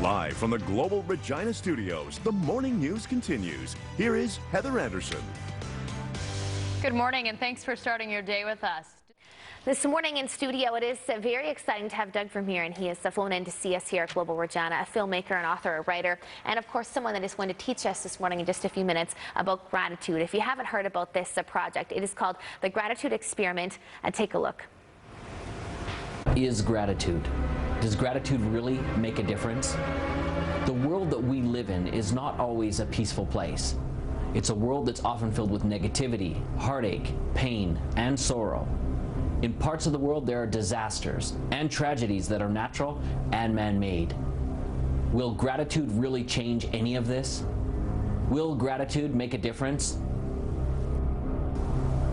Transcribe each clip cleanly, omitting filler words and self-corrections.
Live from the Global Regina Studios, the morning news continues. Here is Heather Anderson. Good morning, and thanks for starting your day with us. This morning in studio, it is very exciting to have Doug Vermeeren. He has flown in to see us here at Global Regina, a filmmaker, an author, a writer, and of course someone that is going to teach us this morning in just a few minutes about gratitude. If you haven't heard about this project, it is called the Gratitude Experiment. Take a look. Is gratitude? Does gratitude really make a difference? The world that we live in is not always a peaceful place. It's a world that's often filled with negativity, heartache, pain, and sorrow. In parts of the world, there are disasters and tragedies that are natural and man-made. Will gratitude really change any of this? Will gratitude make a difference?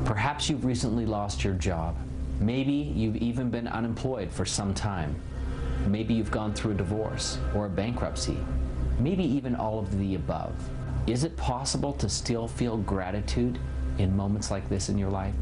Perhaps you've recently lost your job. Maybe you've even been unemployed for some time. Maybe you've gone through a divorce or a bankruptcy. Maybe even all of the above. Is it possible to still feel gratitude in moments like this in your life?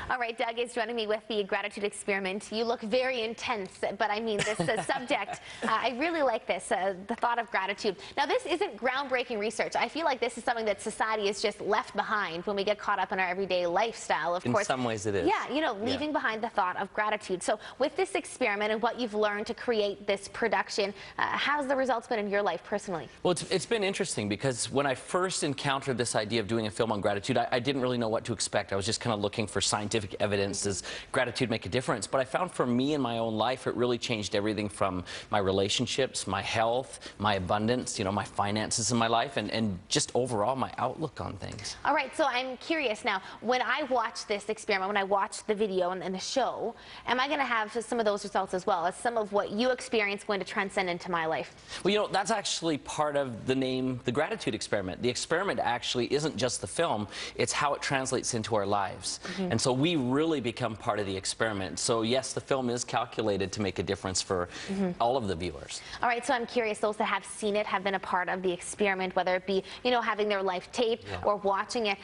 All right, Doug is joining me with the Gratitude Experiment. You look very intense, but I mean this subject, I really like this, the thought of gratitude. Now, this isn't groundbreaking research. I feel like this is something that society is just left behind when we get caught up in our everyday lifestyle. Of course, in some ways it is. Yeah, you know, leaving behind the thought of gratitude. So with this experiment and what you've learned to create this production, how's the results been in your life personally? Well, it's been interesting because when I first encountered this idea of doing a film on gratitude, I didn't really know what to expect. I was just kind of looking for scientific evidence. Does gratitude make a difference? But I found for me in my own life, it really changed everything from my relationships, my health, my abundance, you know, my finances in my life, and just overall my outlook on things. All right, so I'm curious now, when I watch this experiment, when I watch the video and the show, am I going to have some of those results as well? Is some of what you experience going to transcend into my life? Well, you know, that's actually part of the name, the Gratitude Experiment. The experiment actually isn't just the film, it's how it translates into our lives. And so we really become part of the experiment. So yes, the film is calculated to make a difference for all of the viewers. All right, so I'm curious, those that have seen it, have been a part of the experiment, whether it be, you know, having their life taped or watching it,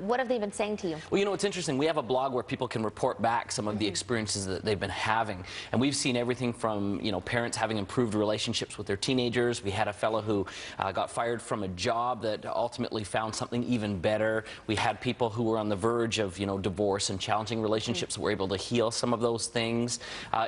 what have they been saying to you? Well, you know, it's interesting. We have a blog where people can report back some of the experiences that they've been having. And we've seen everything from, you know, parents having improved relationships with their teenagers. We had a fellow who got fired from a job that ultimately found something even better. We had people who were on the verge of, you know, divorce and challenging relationships. We're able to heal some of those things.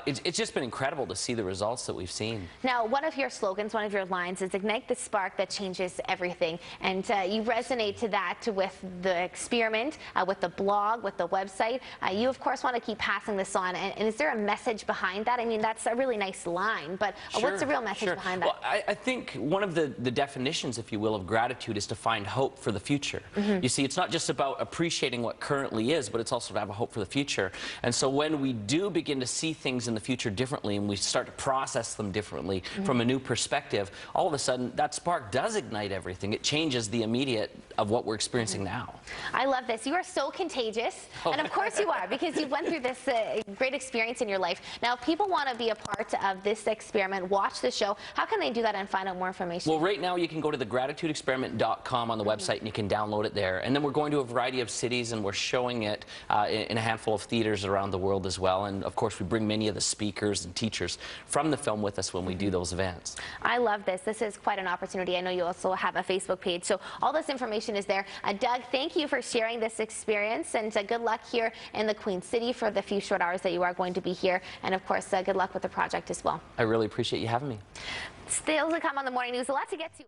It's just been incredible to see the results that we've seen. Now, one of your slogans, one of your lines is ignite the spark that changes everything. And you resonate to that with the experiment, with the blog, with the website. You, of course, want to keep passing this on. And is there a message behind that? I mean, that's a really nice line, but what's the real message behind that? Well, I think one of the definitions, if you will, of gratitude is to find hope for the future. You see, it's not just about appreciating what currently is, but it's also to have a hope for the future. And so when we do begin to see things in the future differently and we start to process them differently from a new perspective, all of a sudden that spark does ignite everything. It changes the immediate of what we're experiencing now. I love this. You are so contagious. And of course you are, because you went through this great experience in your life. Now, if people want to be a part of this experiment, watch the show, how can they do that and find out more information? Well, right now you can go to thegratitudeexperiment.com on the website and you can download it there. And then we're going to a variety of cities and we're showing it in a handful of theaters around the world as well. And of course, we bring many of the speakers and teachers from the film with us when we do those events. I love this. This is quite an opportunity. I know you also have a Facebook page, so all this information is there. Doug, thank you for sharing this experience, and good luck here in the Queen City for the few short hours that you are going to be here. And of course, good luck with the project as well. I really appreciate you having me. Still to come on the morning news. A lot to get to.